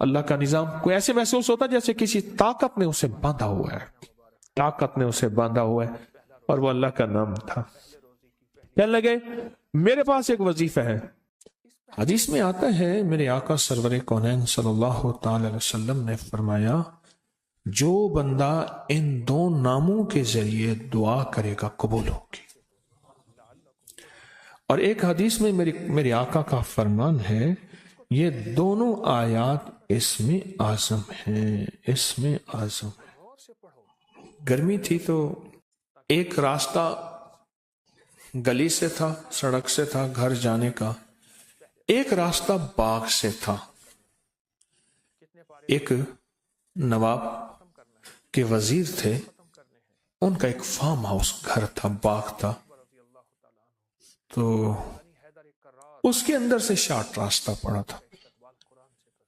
اللہ کا نظام کوئی ایسے محسوس ہوتا جیسے کسی طاقت نے اسے باندھا ہوا ہے، طاقت نے اسے باندھا ہوا ہے، اور وہ اللہ کا نام تھا۔ کہنے لگے میرے پاس ایک وظیفہ ہے۔ حدیث میں آتا ہے میرے آقا سرور کونین صلی اللہ تعالی علیہ وسلم نے فرمایا جو بندہ ان دو ناموں کے ذریعے دعا کرے گا قبول ہوگی۔ اور ایک حدیث میں میرے آقا کا فرمان ہے یہ دونوں آیات اسم اعظم ہیں، اسم اعظم ہے۔ گرمی تھی تو ایک راستہ گلی سے تھا، سڑک سے تھا گھر جانے کا، ایک راستہ باغ سے تھا۔ ایک نواب کے وزیر تھے، ان کا ایک فارم ہاؤس گھر تھا، باغ تھا، تو اس کے اندر سے شارٹ راستہ پڑا تھا۔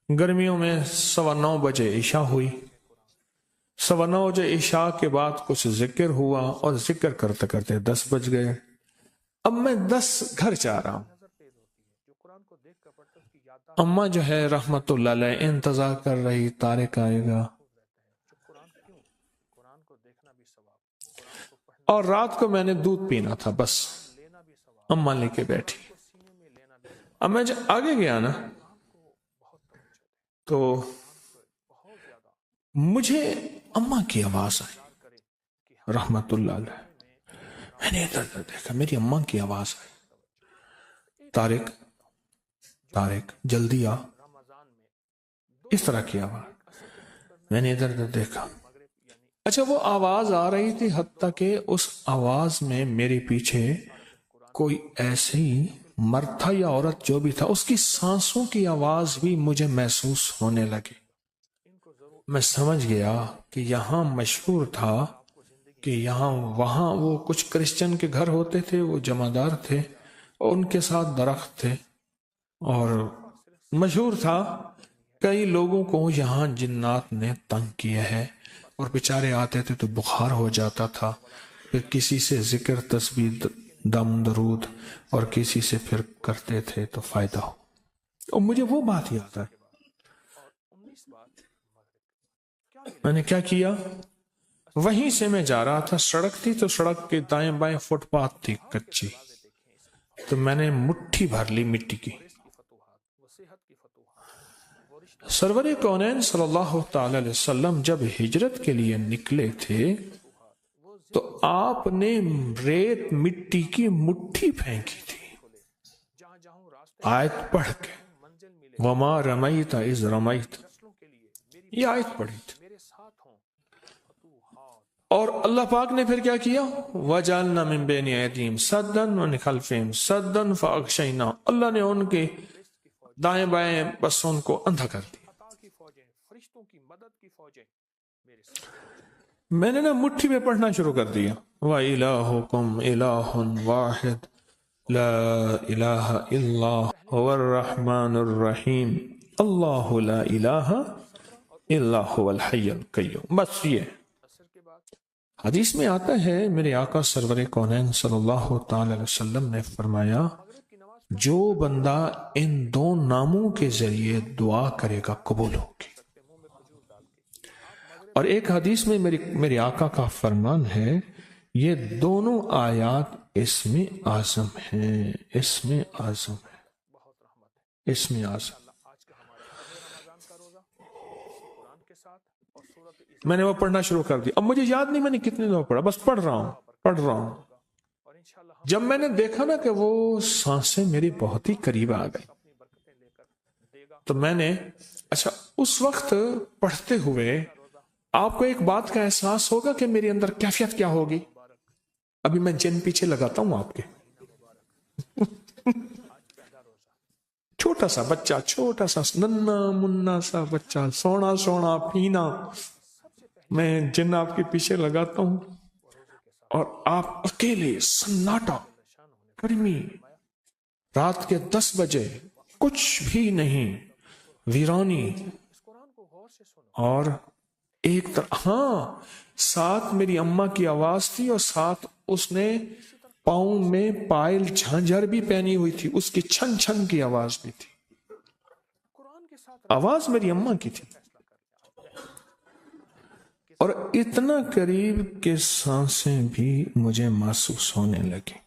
گرمیوں میں 9:15 بجے عشاء ہوئی، 9:15 بجے عشاء کے بعد کچھ ذکر ہوا، اور ذکر کرتے کرتے 10 بج گئے۔ اب میں 10 گھر جا رہا ہوں۔ اماں جو ہے رحمت اللہ علیہ انتظار کر رہی طارق آئے گا، اور رات کو میں نے دودھ پینا تھا، بس اماں لے کے بیٹھی۔ اب میں جب آگے گیا نا تو مجھے اماں کی آواز آئی رحمت اللہ علیہ۔ میں نے ادھر دیکھا، میری اماں کی آواز آئی، طارق طارق جلدی آ، اس طرح کی آواز۔ میں نے ادھر دیکھا، اچھا وہ آواز آ رہی تھی، حتیٰ کہ اس آواز میں میرے پیچھے کوئی ایسی مرد تھا یا عورت جو بھی تھا، اس کی سانسوں کی آواز بھی مجھے محسوس ہونے لگی۔ میں سمجھ گیا کہ یہاں مشہور تھا کہ یہاں وہاں وہ کچھ کرسچن کے گھر ہوتے تھے، وہ جمعدار تھے، اور ان کے ساتھ درخت تھے، اور مشہور تھا کئی لوگوں کو یہاں جنات نے تنگ کیا ہے، اور بیچارے آتے تھے تو بخار ہو جاتا تھا، پھر کسی سے ذکر تسبیح دم درود اور کسی سے پھر کرتے تھے تو فائدہ ہو۔ اور مجھے وہ بات یاد ہے، میں نے کیا کیا، وہیں سے میں جا رہا تھا، سڑک تھی تو سڑک کے دائیں بائیں فٹ پاتھ تھی کچی، تو میں نے مٹھی بھر لی مٹی کی۔ سرور کونین صلی اللہ تعالی علیہ وسلم جب ہجرت کے لیے نکلے تھے تو آپ نے ریت مٹی کی مٹھی پھینکی تھی، آیت پڑھ کے، وما رمیت اذ رمیت، یہ آیت پڑھی تھی۔ اور اللہ پاک نے پھر کیا کیا، وَجَعَلْنَا مِن بَيْنِ أَيْدِيهِمْ سَدًّا وَمِنْ خَلْفِهِمْ سَدًّا فَأَغْشَيْنَاهُمْ، اللہ نے ان کے دائیں بائیں بس ان کو اندھا کر دیا۔ میں نے نا مٹھی میں پڑھنا شروع کر دیا، وَإِلَٰهُكُمْ إِلَٰهٌ وَاحِدٌ لَا إِلَٰهَ إِلَّا هُوَ الرَّحْمَٰنُ الرَّحِيمُ اللَّهُ لَا إِلَٰهَ إِلَّا هُوَ الْحَيُّ الْقَيُّومُ۔ بس یہ حدیث میں آتا ہے میرے آقا سرور کونین صلی اللہ تعالی علیہ وسلم نے فرمایا جو بندہ ان دو ناموں کے ذریعے دعا کرے گا قبول ہوگی۔ اور ایک حدیث میں میرے آقا کا فرمان ہے یہ دونوں آیات اسم اعظم ہیں، اسم اعظم ہے، اسم اعظم۔ میں نے وہ پڑھنا شروع کر دیا، اب مجھے یاد نہیں میں نے کتنے دفعہ پڑھا، بس پڑھ رہا ہوں۔ جب میں نے دیکھا نا کہ وہ سانسیں میری بہت ہی قریب آ گئی، تو میں نے اچھا اس وقت پڑھتے ہوئے آپ کو ایک بات کا احساس ہوگا کہ میرے اندر کیفیت کیا ہوگی۔ ابھی میں جن پیچھے لگاتا ہوں آپ کے، چھوٹا سا بچہ، چھوٹا سا ننا منا سا بچہ، سونا سونا پینا، میں جن آپ کے پیچھے لگاتا ہوں اور آپ اکیلے، سناٹا، گرمی، رات کے 10 بجے، کچھ بھی نہیں، ویرانی، اور ایک طرح ساتھ میری اماں کی آواز تھی، اور ساتھ اس نے پاؤں میں پائل جھانجھر بھی پہنی ہوئی تھی، اس کی چھن چھن کی آواز بھی تھی۔ آواز میری اماں کی تھی، اور اتنا قریب کہ سانسیں بھی مجھے محسوس ہونے لگی،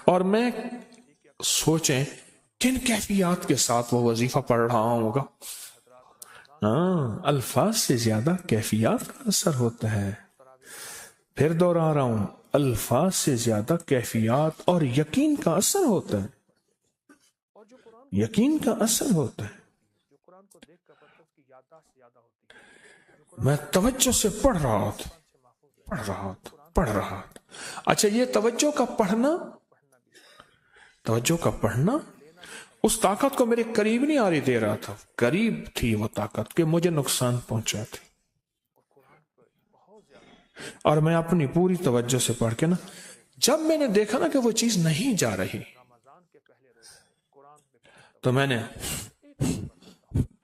اور میں سوچیں کن کیفیات کے ساتھ وہ وظیفہ پڑھ رہا ہوگا۔ الفاظ سے زیادہ کیفیات کا اثر ہوتا ہے، پھر دوہرا رہا ہوں، الفاظ سے زیادہ کیفیات اور یقین کا اثر ہوتا ہے، یقین کا اثر ہوتا ہے۔ میں توجہ سے پڑھ رہا تھا۔ اچھا، یہ توجہ کا پڑھنا اس طاقت کو میرے قریب نہیں آ رہی دے رہا تھا، قریب تھی وہ طاقت کہ مجھے نقصان پہنچا تھی، اور میں اپنی پوری توجہ سے پڑھ کے نا، جب میں نے دیکھا نا کہ وہ چیز نہیں جا رہی، تو میں نے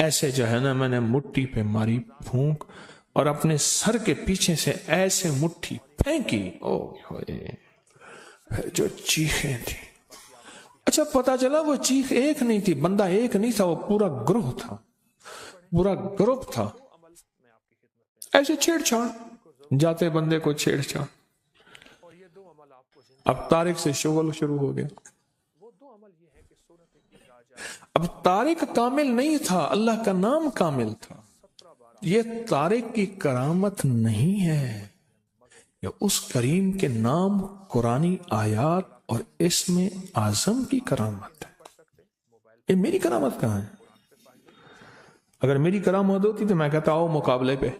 ایسے جو ہے نا، میں نے مٹھی پہ ماری پھونک، اور اپنے سر کے پیچھے سے ایسے مٹھی پھینکی، جو چیخیں تھی۔ اچھا، پتا چلا وہ چیخ ایک نہیں تھی، بندہ ایک نہیں تھا، وہ پورا گروہ تھا، پورا گروپ تھا، ایسے چھیڑ چھاڑ، جاتے بندے کو چھیڑ چھاڑ۔ اب طارق سے شغل شروع ہو گیا۔ اب طارق کامل نہیں تھا، اللہ کا نام کامل تھا۔ یہ طارق کی کرامت نہیں ہے، یہ اس کریم کے نام، قرآنی آیات اور اسم اعظم کی کرامت ہے۔ یہ میری کرامت کہاں ہے؟ اگر میری کرامت ہوتی تو میں کہتا آؤ مقابلے پہ،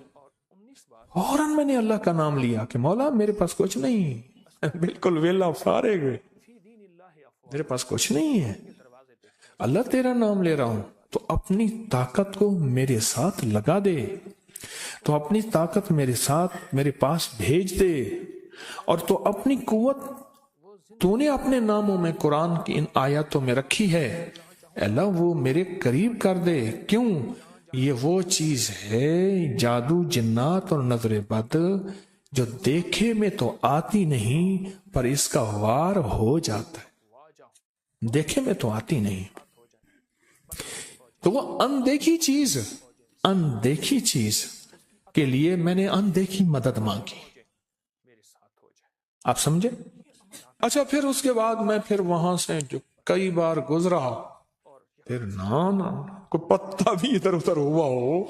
فوراً میں نے اللہ کا نام لیا کہ مولا میرے پاس کچھ نہیں، بالکل ویلا فارغ، میرے پاس کچھ نہیں ہے، اللہ تیرا نام لے رہا ہوں، تو اپنی طاقت کو میرے ساتھ لگا دے، تو اپنی طاقت میرے ساتھ میرے پاس بھیج دے، اور تو اپنی قوت تو نے اپنے ناموں میں قرآن کی ان آیاتوں میں رکھی ہے، اللہ وہ میرے قریب کر دے۔ کیوں؟ یہ وہ چیز ہے، جادو، جنات اور نظر بد، جو دیکھے میں تو آتی نہیں پر اس کا وار ہو جاتا ہے، دیکھے میں تو آتی نہیں، تو وہ اندیکھی چیز کے لیے میں نے اندیکھی مدد مانگی، آپ سمجھے؟ اچھا، پھر اس کے بعد میں پھر وہاں سے جو کئی بار گزرا، پھر نا کوئی پتہ بھی ادھر ادھر ہوا ہو،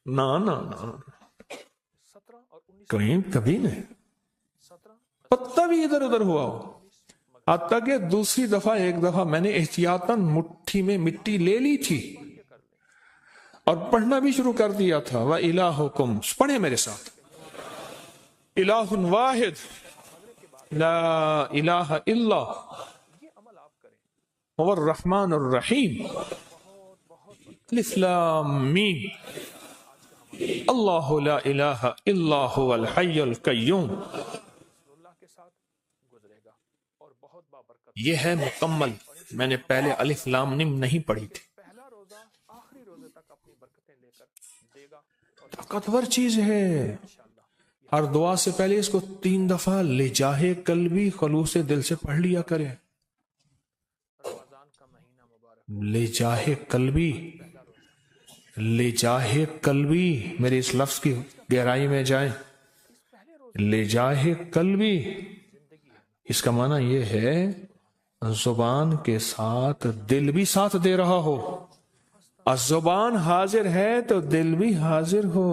نا کبھی نہیں پتہ بھی ادھر ادھر ہوا ہو، حتیٰ کہ دوسری دفعہ ایک دفعہ میں نے احتیاطاً مٹھی میں مٹی لے لی تھی اور پڑھنا بھی شروع کر دیا تھا، وَإِلَٰهُكُمْ، پڑھیں میرے ساتھ، الہ واحد لا الہ الا هو الرحمن الرحیم، الف لام میم، اللہ لا الہ الا هو الحی القیوم۔ یہ ہے مکمل، میں نے پہلے الف لام میم نہیں پڑھی تھی، طاقتور چیز ہے۔ ہر دعا سے پہلے اس کو 3 دفعہ لجاہ قلبی خلوص دل سے پڑھ لیا کرے، لجاہ قلبی، میرے اس لفظ کی گہرائی میں جائیں، لجاہ قلبی، اس کا معنی یہ ہے زبان کے ساتھ دل بھی ساتھ دے رہا ہو، زبان حاضر ہے تو دل بھی حاضر ہو،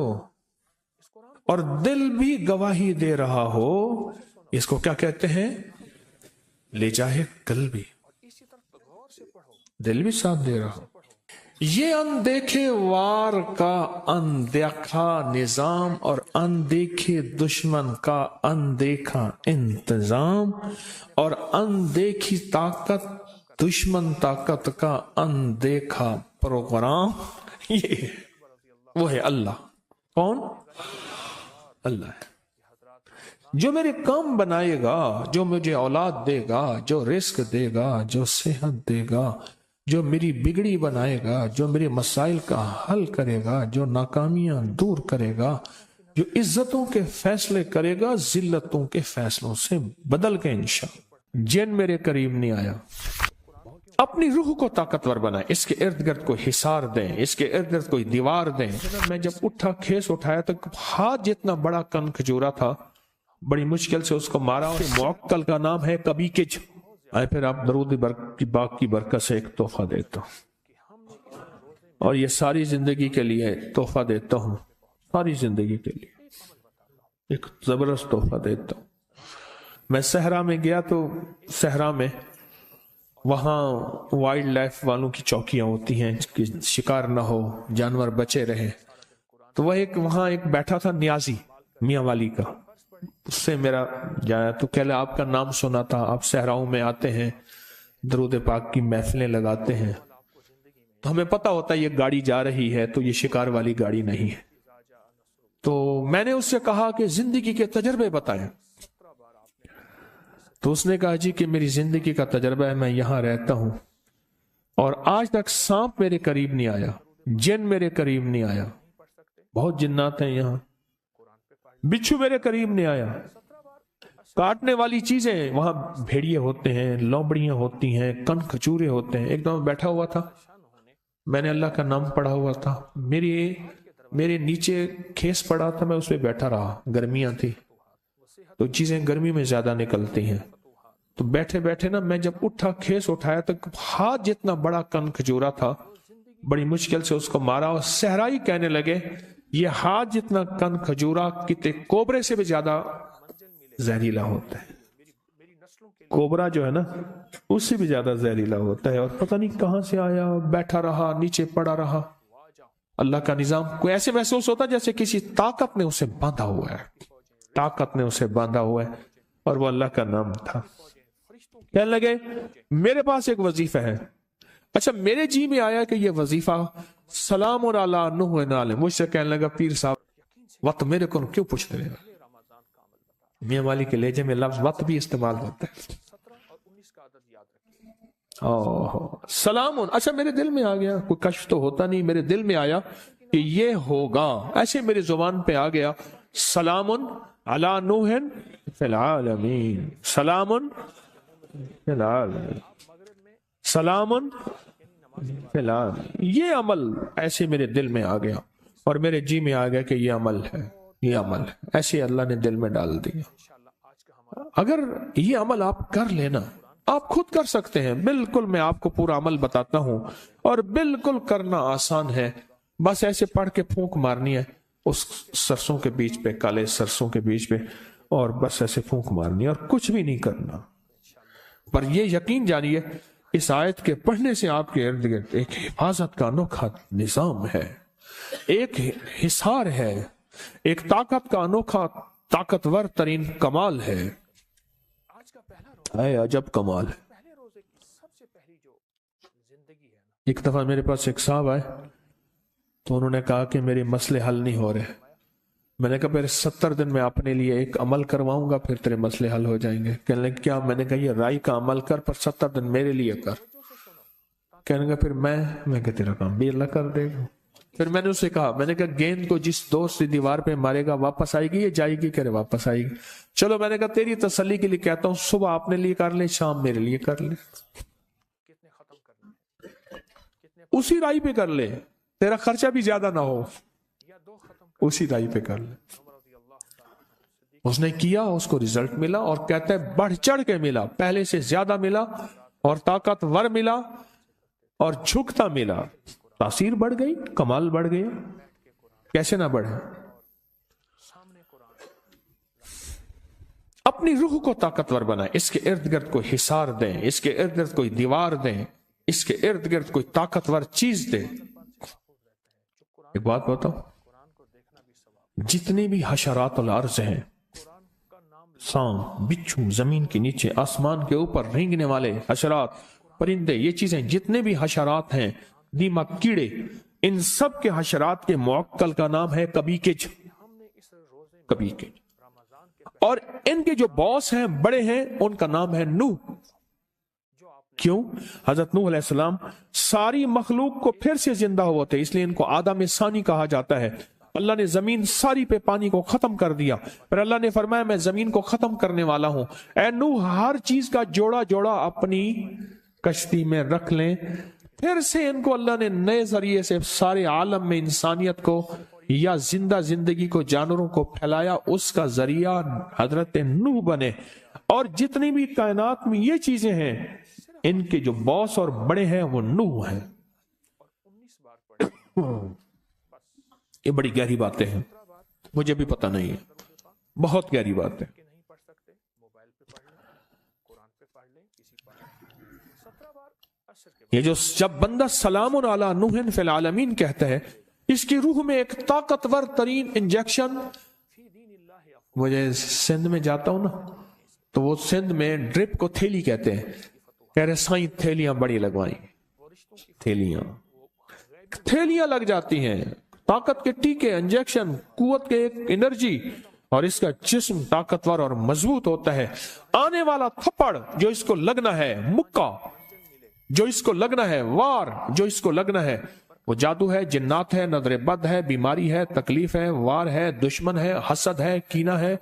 اور دل بھی گواہی دے رہا ہو، اس کو کیا کہتے ہیں؟ لجاہ قلبی، دل بھی ساتھ دے رہا ہو۔ یہ اندیکھے وار کا اندیکھا نظام اور اندیکھے دشمن کا اندیکھا انتظام، اور اندیکھی طاقت دشمن طاقت کا اندیکھا پروگرام، یہ وہ ہے اللہ۔ کون؟ اللہ ہے جو میرے کام بنائے گا، جو مجھے اولاد دے گا، جو رزق دے گا، جو صحت دے گا، جو میری بگڑی بنائے گا، جو میرے مسائل کا حل کرے گا، جو ناکامیاں دور کرے گا، جو عزتوں کے فیصلے کرے گا، ذلتوں کے فیصلوں سے بدل کے انشاءاللہ۔ جن میرے قریب نہیں آیا، اپنی روح کو طاقتور بنائیں، اس کے ارد گرد کوئی حصار دیں، اس کے ارد گرد کوئی دیوار دیں۔ میں جب اٹھا کھیس اٹھایا تو ہاتھ جتنا بڑا کن کھجورا تھا، بڑی مشکل سے اس کو مارا، اور موکل کا نام ہے کبھی کچ۔ آئے پھر آپ درود کی باغ کی برکت سے ایک تحفہ دیتا ہوں، اور یہ ساری زندگی کے لیے تحفہ دیتا ہوں، ساری زندگی کے لیے ایک زبردست تحفہ دیتا ہوں۔ میں صحرا میں گیا تو صحرا میں وہاں وائلڈ لائف والوں کی چوکیاں ہوتی ہیں کہ شکار نہ ہو، جانور بچے رہے، تو وہ وہاں ایک بیٹھا تھا نیازی میاں والی کا، اس سے میرا جایا تو کہہ لے آپ کا نام سنا تھا، آپ صحراؤں میں آتے ہیں، درود پاک کی محفلیں لگاتے ہیں، تو ہمیں پتہ ہوتا ہے یہ گاڑی جا رہی ہے تو یہ شکار والی گاڑی نہیں ہے۔ تو میں نے اس سے کہا کہ زندگی کے تجربے بتائیں، تو اس نے کہا جی کہ میری زندگی کا تجربہ ہے، میں یہاں رہتا ہوں اور آج تک سانپ میرے قریب نہیں آیا، جن میرے قریب نہیں آیا، بہت جنات ہیں یہاں، بچھو میرے قریب نہیں آیا، کاٹنے والی چیزیں وہاں بھیڑیے ہوتے ہیں، لومڑیاں ہوتی ہیں، کن کھچورے ہوتے ہیں۔ ایک دم بیٹھا ہوا تھا، میں نے اللہ کا نام پڑھا ہوا تھا، میرے نیچے کھیس پڑا تھا، میں اس پہ بیٹھا رہا، گرمیاں تھی تو چیزیں گرمی میں زیادہ نکلتی ہیں، تو بیٹھے بیٹھے نا میں جب اٹھا کھیس اٹھایا تو ہاتھ جتنا بڑا کن کھجورا تھا، بڑی مشکل سے اس کو مارا، اور صحرائی کہنے لگے یہ ہاتھ جتنا کن کھجورا کتے کوبرے سے بھی زیادہ زہریلا ہوتا ہے، کوبرا جو ہے نا اس سے بھی زیادہ زہریلا ہوتا ہے، اور پتہ نہیں کہاں سے آیا، بیٹھا رہا، نیچے پڑا رہا۔ اللہ کا نظام کوئی ایسے محسوس ہوتا جیسے کسی طاقت نے اسے باندھا ہوا ہے، طاقت نے اسے باندھا ہوا ہے، اور وہ اللہ کا نام تھا۔ کہنے لگے میرے پاس ایک وظیفہ ہے۔ اچھا میرے جی میں آیا کہ یہ وظیفہ سلام اور علی نوح علیہ، مجھ سے کہنے لگا پیر صاحب وقت میرے کو کیوں پوچھتے رہے؟ میاں والی کے لہجے میں لفظ وقت بھی استعمال ہوتا ہے۔ سلام، اچھا میرے دل میں آ گیا، کوئی کشف تو ہوتا نہیں، میرے دل میں آیا کہ یہ ہوگا، ایسے میری زبان پہ آ گیا، سلام علی نوح فی العالمین، سلام فی العالمین، سلام فی العالمین۔ یہ عمل ایسے میرے دل میں آ گیا، اور میرے جی میں آ گیا کہ یہ عمل ہے، یہ عمل ہے، ایسے اللہ نے دل میں ڈال دیا۔ اگر یہ عمل آپ کر لینا، آپ خود کر سکتے ہیں، بالکل میں آپ کو پورا عمل بتاتا ہوں، اور بالکل کرنا آسان ہے، بس ایسے پڑھ کے پھونک مارنی ہے اس سرسوں کے بیچ پہ، کالے سرسوں کے بیچ پہ، اور بس ایسے پھونک مارنی ہے اور کچھ بھی نہیں کرنا۔ پر یہ یقین جانیے اس آیت کے پڑھنے سے آپ کے ارد گرد ایک حفاظت کا انوکھا نظام ہے، ایک حصار ہے، ایک طاقت کا انوکھا طاقتور ترین کمال ہے، اے عجب کمال ہے۔ ایک دفعہ میرے پاس ایک صاحب آئے تو انہوں نے کہا کہ میرے مسئلے حل نہیں ہو رہے، میں نے کہا پھر 70 دن میں اپنے لیے ایک عمل کرواؤں گا، پھر تیرے مسئلے حل ہو جائیں گے۔ کہنے لگے کیا؟ میں نے کہا یہ رائی کا عمل کر، پر 70 دن میرے لیے کر۔ کہنے لگا پھر میں کہ تیرا کام بھی اللہ کر دے گا۔ پھر میں نے اسے کہا، میں نے کہا گیند کو جس دوست سے دیوار پہ مارے گا واپس آئے گی یا جائے گی؟ کہہ رہے واپس آئے گی۔ چلو میں نے کہا تیری تسلی کے لیے کہتا ہوں، صبح اپنے لیے کر لے، شام میرے لیے کر لے، اسی رائی پہ کر لے، تیرا خرچہ بھی زیادہ نہ ہو، اسی رائی پہ کر لے۔ اس نے کیا، اس کو رزلٹ ملا، اور کہتا ہے بڑھ چڑھ کے ملا، پہلے سے زیادہ ملا، اور طاقتور ملا، اور جھکتا ملا، تاثیر بڑھ گئی، کمال بڑھ گیا۔ کیسے نہ بڑھے؟ اپنی روح کو طاقتور بنائیں، اس کے ارد گرد کوئی حصار دیں، اس کے ارد گرد کوئی دیوار دیں، اس کے ارد گرد کوئی طاقتور چیز دیں۔ ایک بات بتاؤ، جتنی بھی حشرات الارض ہیں، سانپ، بچھو، زمین کے نیچے، آسمان کے اوپر رینگنے والے حشرات، پرندے، یہ چیزیں جتنے بھی حشرات ہیں، دیمک، کیڑے، ان سب کے حشرات کے معقل کا نام ہے کبھی کج، کبھی کج، اور ان کے جو باس ہیں، بڑے ہیں، ان کا نام ہے نوح۔ کیوں؟ حضرت نوح علیہ السلام ساری مخلوق کو پھر سے زندہ ہوا تھے، اس لیے ان کو آدم ثانی کہا جاتا ہے۔ اللہ نے زمین ساری پہ پانی کو ختم کر دیا، پھر اللہ نے فرمایا میں زمین کو ختم کرنے والا ہوں، اے نوح ہر چیز کا جوڑا جوڑا اپنی کشتی میں رکھ لیں، پھر سے ان کو اللہ نے نئے ذریعے سے سارے عالم میں انسانیت کو یا زندہ زندگی کو، جانوروں کو پھیلایا، اس کا ذریعہ حضرت نوح بنے۔ اور جتنی بھی کائنات میں یہ چیزیں ہیں، ان کے جو باس اور بڑے ہیں وہ نوح ہیں۔ یہ بڑی گہری باتیں ہیں، مجھے بھی پتہ نہیں ہے، بہت گہری بات ہے۔ یہ جو جب بندہ سلام علی نوح فی العالمین کہتا ہے، اس کی روح میں ایک طاقتور ترین انجیکشن، مجھے سندھ میں جاتا ہوں نا تو وہ سندھ میں ڈرپ کو تھیلی کہتے ہیں، کہہ رہے سائیں تھیلیاں بڑی لگوائیں، تھیلیاں لگ جاتی ہیں، طاقت کے ٹیکے، انجیکشن، قوت کے ایک انرجی، اور اس کا جسم طاقتور اور مضبوط ہوتا ہے۔ آنے والا تھپڑ جو اس کو لگنا ہے، مکہ جو اس کو لگنا ہے، وار جو اس کو لگنا ہے، وہ جادو ہے، جنات ہے، نظر بد ہے، بیماری ہے، تکلیف ہے، وار ہے، دشمن ہے، حسد ہے، کینہ ہے،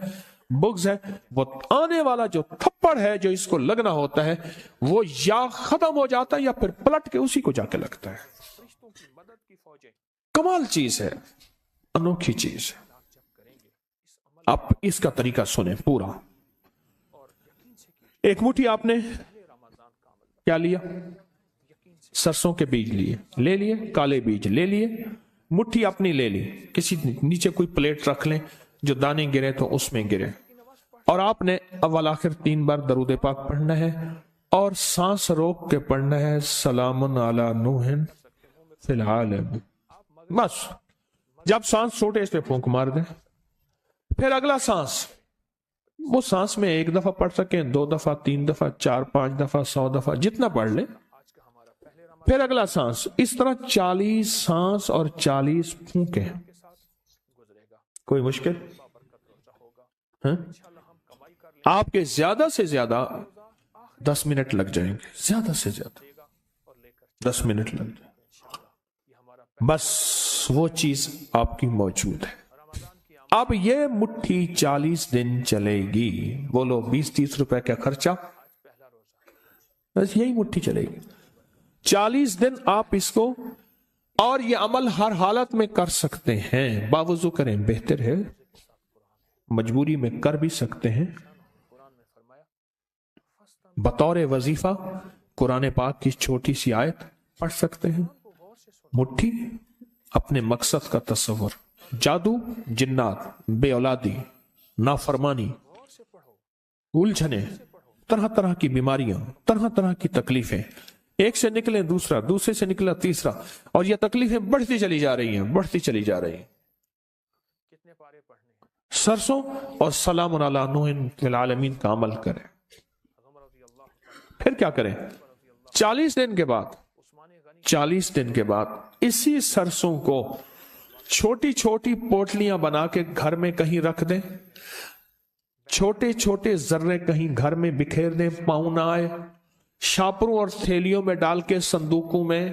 بغض ہے۔ وہ آنے والا جو تھپڑ ہے جو اس کو لگنا ہوتا ہے، وہ یا ختم ہو جاتا ہے یا پھر پلٹ کے اسی کو جا کے لگتا ہے۔ کمال چیز ہے، انوکھی چیز ہے۔ اب اس کا طریقہ سنیں پورا۔ ایک مٹھی آپ نے کیا لیا؟ سرسوں کے بیج لیے، لے لیے، کالے بیج لے لیے، مٹھی اپنی لے لی، کسی نیچے کوئی پلیٹ رکھ لیں، جو دانے گرے تو اس میں گرے، اور آپ نے اول آخر 3 بار درود پاک پڑھنا ہے، اور سانس روک کے پڑھنا ہے، سلام علی نوح فی العالمین۔ بس جب سانس چھوٹے اس پہ پھونک مار دیں، پھر اگلا سانس، وہ سانس میں 1 دفعہ پڑھ سکیں، 2 دفعہ، 3 دفعہ، 4 5 دفعہ، 100 دفعہ، جتنا پڑھ لیں، پھر اگلا سانس، اس طرح 40 سانس اور 40 پھونکیں۔ کوئی مشکل؟ آپ کے زیادہ سے زیادہ 10 منٹ لگ جائیں گے، زیادہ سے زیادہ 10 منٹ لگ جائیں، بس وہ چیز آپ کی موجود ہے۔ اب یہ مٹھی 40 دن چلے گی، بولو 20-30 روپے کا خرچہ، بس یہی مٹھی چلے گی 40 دن۔ آپ اس کو، اور یہ عمل ہر حالت میں کر سکتے ہیں، باوضو کریں بہتر ہے، مجبوری میں کر بھی سکتے ہیں، بطور وظیفہ قرآن پاک کی چھوٹی سی آیت پڑھ سکتے ہیں۔ مٹھی، اپنے مقصد کا تصور، جادو، جنات، بے اولادی، نافرمانی، الجھنیں، طرح طرح کی بیماریاں، طرح طرح کی تکلیفیں، ایک سے نکلے دوسرا، دوسرے سے نکلا تیسرا، اور یہ تکلیفیں بڑھتی چلی جا رہی ہیں، بڑھتی چلی جا رہی ہیں۔ سرسوں اور سلام علی نوح فی العالمین کا عمل کریں۔ پھر کیا کریں؟ 40 دن کے بعد اسی سرسوں کو چھوٹی چھوٹی پوٹلیاں بنا کے گھر میں کہیں رکھ دیں، چھوٹے چھوٹے ذرے کہیں گھر میں بکھیر دیں، پاؤں نہ آئے، شاپروں اور تھیلیوں میں ڈال کے، صندوقوں میں،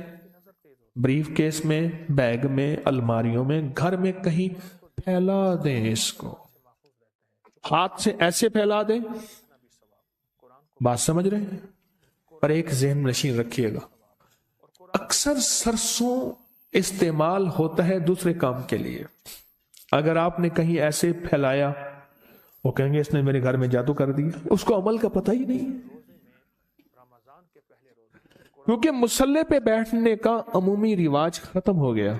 بریف کیس میں، بیگ میں، الماریوں میں، گھر میں کہیں پھیلا دیں۔ اس کو ہاتھ سے ایسے پھیلا دیں، بات سمجھ رہے ہیں؟ پر ایک ذہن نشین رکھیے گا، اکثر سرسوں استعمال ہوتا ہے دوسرے کام کے لیے۔ اگر آپ نے کہیں ایسے پھیلایا، وہ کہیں گے اس نے میرے گھر میں جادو کر دیا، اس کو عمل کا پتہ ہی نہیں، کیونکہ مصلے پہ بیٹھنے کا عمومی رواج ختم ہو گیا۔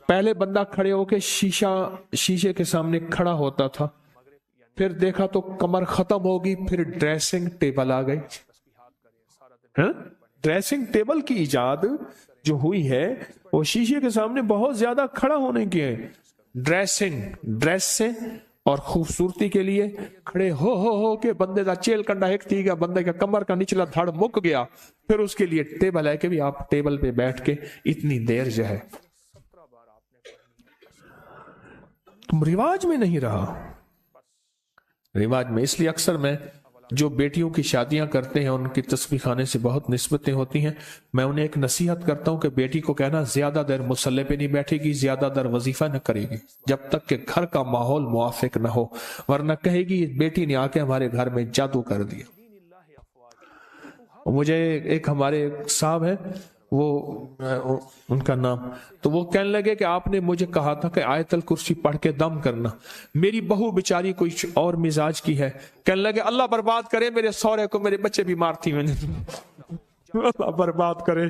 پہلے بندہ کھڑے ہو کے شیشے کے سامنے کھڑا ہوتا تھا، پھر دیکھا تو کمر ختم ہوگی، پھر ڈریسنگ ٹیبل آ گئی۔ ڈریسنگ ٹیبل کی ایجاد جو ہوئی ہے وہ شیشے کے سامنے بہت زیادہ کھڑا ہونے کی ہے۔ ڈریس سے اور خوبصورتی کے لیے کھڑے ہو کے بندے دا چیل کنڈا ایک تھی گیا، بندے کا کمر کا نچلا دھڑ مک گیا، پھر اس کے لیے ٹیبل ہے کہ بھی آپ ٹیبل پہ بیٹھ کے اتنی دیر جو ہے، تم رواج میں نہیں رہا، رواج میں۔ اس لیے اکثر میں جو بیٹیوں کی شادیاں کرتے ہیں ان کی تسبیح خانے سے بہت نسبتیں ہوتی ہیں، میں انہیں ایک نصیحت کرتا ہوں کہ بیٹی کو کہنا زیادہ دیر مصلے پہ نہیں بیٹھے گی، زیادہ دیر وظیفہ نہ کرے گی جب تک کہ گھر کا ماحول موافق نہ ہو، ورنہ کہے گی بیٹی نے آ کے ہمارے گھر میں جادو کر دیا۔ مجھے ایک ہمارے صاحب ہے وہ ان کا نام، تو وہ کہنے لگے کہ آپ نے مجھے کہا تھا کہ آیت الکرسی پڑھ کے دم کرنا. میری بہو بیچاری کوئی اور مزاج کی ہے، کہنے لگے اللہ برباد کرے میرے سورے کو، میرے بچے بیمار تھی، میں نے اللہ برباد کرے،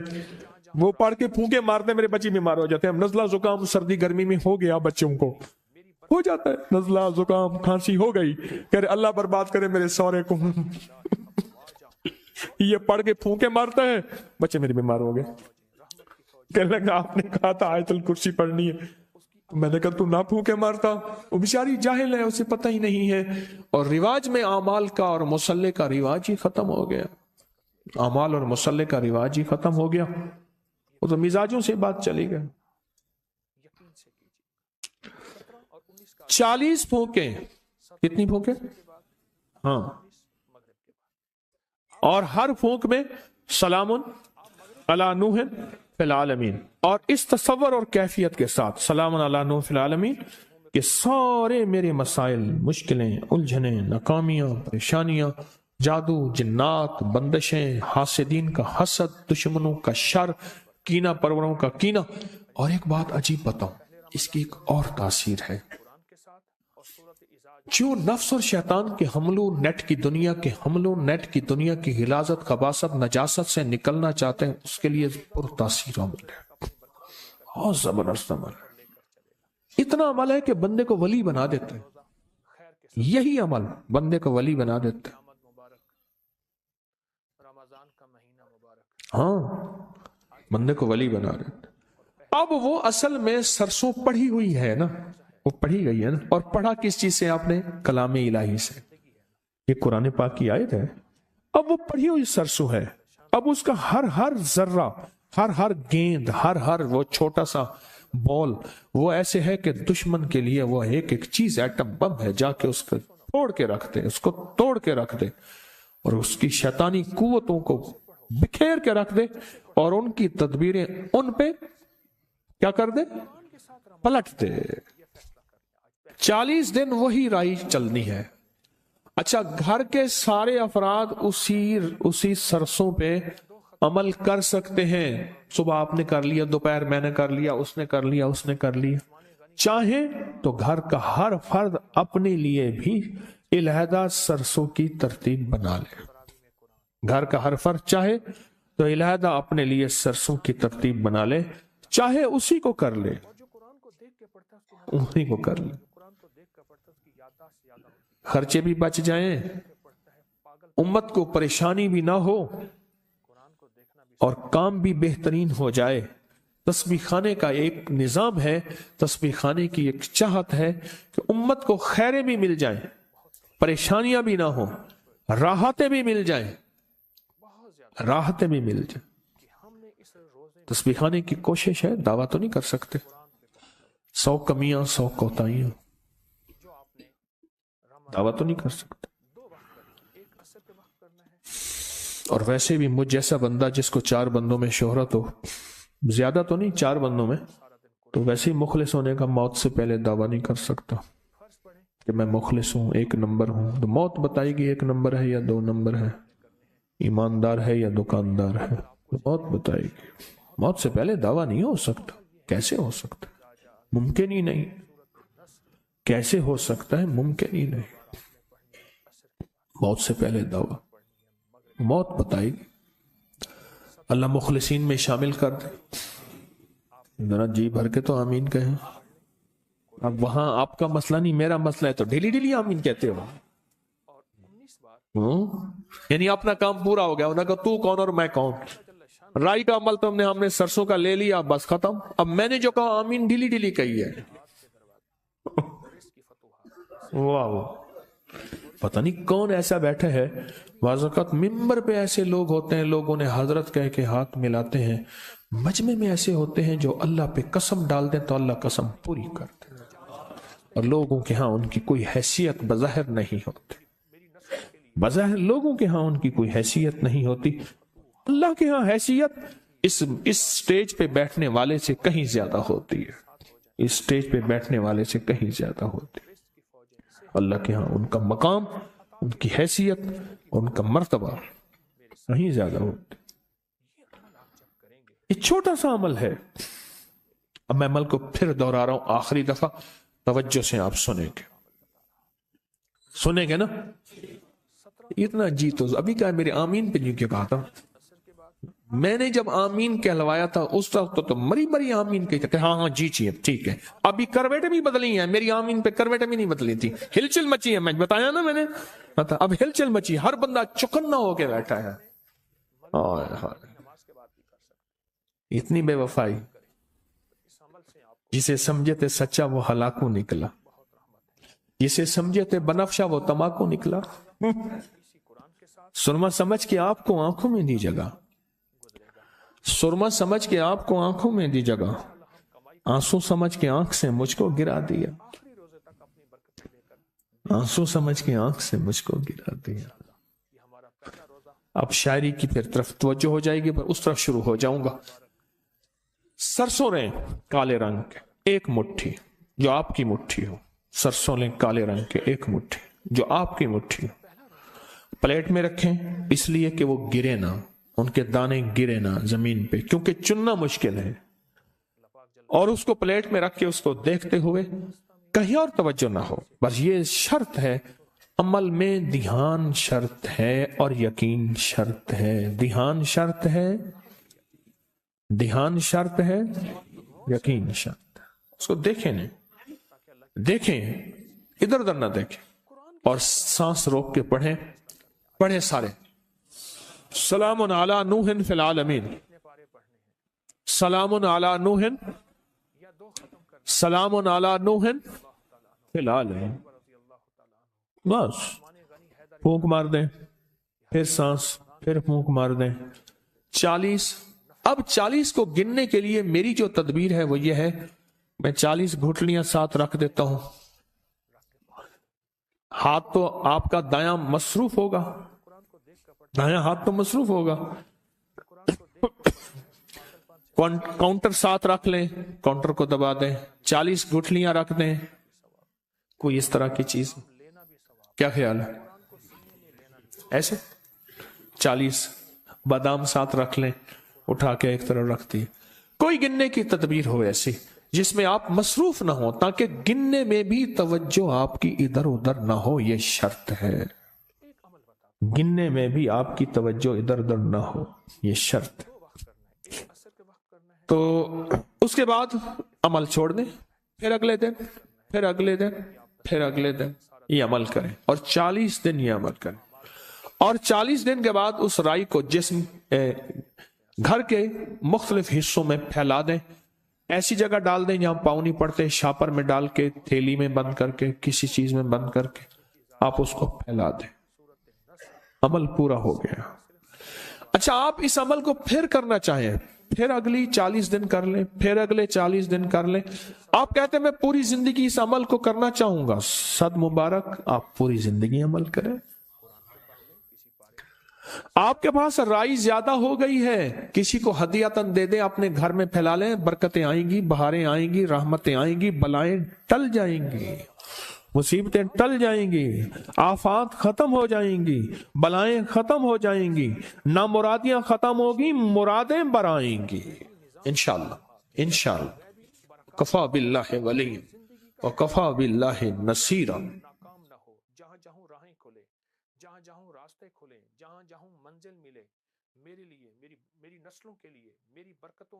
وہ پڑھ کے پھونکے مارتے میرے بچے بیمار ہو جاتے ہیں. نزلہ زکام سردی گرمی میں ہو گیا، بچوں کو ہو جاتا ہے نزلہ زکام کھانسی ہو گئی، کہہ رہے اللہ برباد کرے میرے سورے کو. یہ پڑھ کے پھونکے مارتا ہے، بچے میرے بیمار ہو گئے. کہنے لگا آپ نے کہا تھا آیت الکرسی پڑھنی ہے. میں نے کہا تو نہ پھونکے مارتا. وہ بیچاری جاہل ہے، اسے پتہ ہی نہیں ہے. اور رواج میں اعمال کا اور مصلی کا رواج ہی ختم ہو گیا. اعمال اور مصلی کا رواج ہی ختم ہو گیا. وہ تو مزاجوں سے بات چلی گئی. 40 پھونکے، کتنی پھونکے؟ ہاں، اور ہر پھونک میں سلام علی نوح فی العالمین، اور اس تصور اور کیفیت کے ساتھ سلام علی نوح فی العالمین کہ سارے میرے مسائل، مشکلیں، الجھنیں، ناکامیاں، پریشانیاں، جادو، جنات، بندشیں، حاسدین کا حسد، دشمنوں کا شر، کینہ پروروں کا کینہ. اور ایک بات عجیب بتاؤں، اس کی ایک اور تاثیر ہے. جو نفس اور شیطان کے حملوں، نیٹ کی دنیا کے حملوں، نیٹ کی دنیا کی غلاظت، خباثت، نجاست سے نکلنا چاہتے ہیں، اس کے لیے پر تاثیر عمل ہے، بہت زبردست عمل ہے. اتنا عمل ہے کہ بندے کو ولی بنا دیتے ہیں. یہی عمل بندے کو ولی بنا دیتے ہیں. ہاں، بندے کو ولی بنا دیتے. اب وہ اصل میں سرسوں پڑھی ہوئی ہے نا، وہ پڑھی گئی ہے نا. اور پڑھا کس چیز سے آپ نے؟ کلام الہی سے. یہ قرآن پاک کی آیت ہے. اب وہ پڑھی ہوئی سرسوں ہے. اب اس کا ہر ذرہ، ہر گیند، ہر وہ چھوٹا سا بال، وہ ایسے ہے کہ دشمن کے لیے وہ ایک چیز ایٹم بم ہے. جا کے اس کو توڑ کے رکھ دے، اس کو توڑ کے رکھ دے، اور اس کی شیطانی قوتوں کو بکھیر کے رکھ دے، اور ان کی تدبیریں ان پہ کیا کر دے؟ پلٹ دے. 40 دن وہی رائی چلنی ہے. اچھا، گھر کے سارے افراد اسی سرسوں پہ عمل کر سکتے ہیں. صبح آپ نے کر لیا، دوپہر میں نے کر لیا، اس نے کر لیا، اس نے کر لیا. چاہیں تو گھر کا ہر فرد اپنے لیے بھی علیحدہ سرسوں کی ترتیب بنا لے. گھر کا ہر فرد چاہے تو علیحدہ اپنے لیے سرسوں کی ترتیب بنا لے، چاہے اسی کو کر لے، اسی کو کر لے. خرچے بھی بچ جائیں، امت کو پریشانی بھی نہ ہو، اور کام بھی بہترین ہو جائے. تسبیح خانے کا ایک نظام ہے، تسبیح خانے کی ایک چاہت ہے کہ امت کو خیریں بھی مل جائیں، پریشانیاں بھی نہ ہوں، راحتیں بھی مل جائیں، راحتیں بھی مل جائیں. تسبیح خانے کی کوشش ہے، دعویٰ تو نہیں کر سکتے. 100 کمیاں، 100 کوتاہیاں، دعویٰ تو نہیں کر سکتے. اور ویسے بھی مجھ جیسا بندہ جس کو 4 بندوں میں شہرت ہو، زیادہ تو نہیں، 4 بندوں میں، تو ویسے ہی مخلص ہونے کا موت سے پہلے دعویٰ نہیں کر سکتا کہ میں مخلص ہوں، 1 نمبر ہوں. تو موت بتائے گی 1 نمبر ہے یا 2 نمبر ہے، ایماندار ہے یا دکاندار ہے، تو موت بتائے گی. موت سے پہلے دعویٰ نہیں ہو سکتا. کیسے ہو سکتا؟ ممکن ہی نہیں. کیسے ہو سکتا ہے؟ ممکن ہی نہیں. موت سے پہلے دعویٰ، موت بتائے گی. اللہ مخلصین میں شامل کر دے. ذرا جی بھر کے تو آمین کہیں. اب وہاں آپ کا مسئلہ نہیں، میرا مسئلہ ہے، تو ڈیلی آمین کہتے ہو. یعنی اپنا کام پورا ہو گیا. انہوں نے کہا تو کون اور میں کون. رائی کا عمل تو ہم نے سرسوں کا لے لیا، بس ختم. اب میں نے جو کہا آمین ڈیلی کہی ہے. واہ، پتہ نہیں کون ایسا بیٹھا ہے. بعض اوقات ممبر پہ ایسے لوگ ہوتے ہیں، لوگوں نے حضرت کہہ کے ہاتھ ملاتے ہیں. مجمع میں ایسے ہوتے ہیں جو اللہ پہ قسم ڈال دیں تو اللہ قسم پوری کرتے ہیں، اور لوگوں کے ہاں ان کی کوئی حیثیت بظاہر نہیں ہوتی. بظاہر لوگوں کے ہاں ان کی کوئی حیثیت نہیں ہوتی. اللہ کے ہاں حیثیت اس سٹیج پہ بیٹھنے والے سے کہیں زیادہ ہوتی ہے. اس سٹیج پہ بیٹھنے والے سے کہیں زیادہ ہوتی ہے. اللہ کے ہاں ان کا مقام، ان کی حیثیت، ان کا مرتبہ کہیں زیادہ ہوتے. یہ چھوٹا سا عمل ہے. اب میں عمل کو پھر دہرا رہا ہوں آخری دفعہ, توجہ سے آپ سنیں گے نا. اتنا جی تو ابھی کیا میرے آمین پہ نہیں کیا کہا تھا. میں نے جب آمین کہلوایا تھا اس وقت تو مری مری آمین کہی کہ ہاں جی چیئے ٹھیک ہے. ابھی کرویٹیں بھی بدلی ہیں, میری آمین پہ کرویٹیں بھی نہیں بدلی تھی. ہلچل مچی ہے, میں بتایا نا میں نے. اب ہلچل مچی, ہر بندہ چکنا ہو کے بیٹھا ہے. اتنی بے وفائی. جسے سمجھے تھے سچا وہ ہلاکو نکلا, جسے سمجھے تھے بنفشا وہ تماکو نکلا. سرما سمجھ کے آپ کو آنکھوں میں دی جگہ, سرما سمجھ کے آپ کو آنکھوں میں دی جگہ, آنسو سمجھ کے آنکھ سے مجھ کو گرا دیا, آنسو سمجھ کے آنکھ سے مجھ کو گرا دیا. اب شاعری کی پھر طرف توجہ ہو جائے گی, پر اس طرف شروع ہو جاؤں گا. سرسوں لیں کالے رنگ کے ایک مٹھی جو آپ کی مٹھی ہو, سرسوں لیں کالے رنگ کے ایک مٹھی جو آپ کی مٹھی ہو, پلیٹ میں رکھیں اس لیے کہ وہ گرے نہ, ان کے دانے گرے نہ زمین پہ, کیونکہ چننا مشکل ہے. اور اس کو پلیٹ میں رکھ کے اس کو دیکھتے ہوئے کہیں اور توجہ نہ ہو. بس یہ شرط ہے, عمل میں دھیان شرط ہے اور یقین شرط ہے. دھیان شرط ہے, دھیان شرط ہے, یقین شرط ہے. اس کو دیکھیں نہیں, دیکھیں ادھر ادھر نہ دیکھیں, اور سانس روک کے پڑھیں سارے. سلام علی نوح فی العالمین, سلام علی نوح, سلام علی نوح فی العالمین. بس پھونک مار دیں, پھر سانس, پھر پھونک مار دیں. 40. اب 40 کو گننے کے لیے میری جو تدبیر ہے وہ یہ ہے, میں 40 گھٹلیاں ساتھ رکھ دیتا ہوں. ہاتھ تو آپ کا دایاں مصروف ہوگا, دایاں ہاتھ تو مصروف ہوگا. کاؤنٹر ساتھ رکھ لیں, کاؤنٹر کو دبا دیں, 40 گھٹلیاں رکھ دیں. کوئی اس طرح کی چیز, کیا خیال ہے؟ ایسے 40 بادام ساتھ رکھ لیں, اٹھا کے ایک طرف رکھ دی. کوئی گننے کی تدبیر ہو ایسی جس میں آپ مصروف نہ ہو, تاکہ گننے میں بھی توجہ آپ کی ادھر ادھر نہ ہو. یہ شرط ہے, گننے میں بھی آپ کی توجہ ادھر ادھر نہ ہو, یہ شرط. تو اس کے بعد عمل چھوڑ دیں, پھر اگلے دن, پھر اگلے دن, پھر اگلے دن یہ عمل کریں, اور 40 دن یہ عمل کریں. اور 40 دن کے بعد اس رائی کو جسم گھر کے مختلف حصوں میں پھیلا دیں. ایسی جگہ ڈال دیں جہاں پاؤں نہیں پڑتے, شاپر میں ڈال کے, تھیلی میں بند کر کے, کسی چیز میں بند کر کے آپ اس کو پھیلا دیں. عمل پورا ہو گیا. اچھا, آپ اس عمل کو پھر کرنا چاہیں, پھر اگلی 40 دن کر لیں, پھر اگلے 40 دن کر لیں. آپ کہتے ہیں میں پوری زندگی اس عمل کو کرنا چاہوں گا. صد مبارک, آپ پوری زندگی عمل کریں. آپ کے پاس رائی زیادہ ہو گئی ہے, کسی کو ہدیۃً دے دیں, اپنے گھر میں پھیلا لیں. برکتیں آئیں گی, بہاریں آئیں گی, رحمتیں آئیں گی, بلائیں ٹل جائیں گی, مصیبتیں ٹل جائیں گی, آفات ختم ہو جائیں گی, بلائیں ختم ہو جائیں گی, نامرادیاں ختم ہوگی, مرادیں برآئیں گی انشاءاللہ. انشاءاللہ. کفا باللہ ولی وکفا باللہ نصیرا. جہاں جہاں راہیں کھلے, جہاں جہاں راستے کھلے, جہاں جہاں منزل ملے, میرے لیے, میری نسلوں کے لیے, میری برکتوں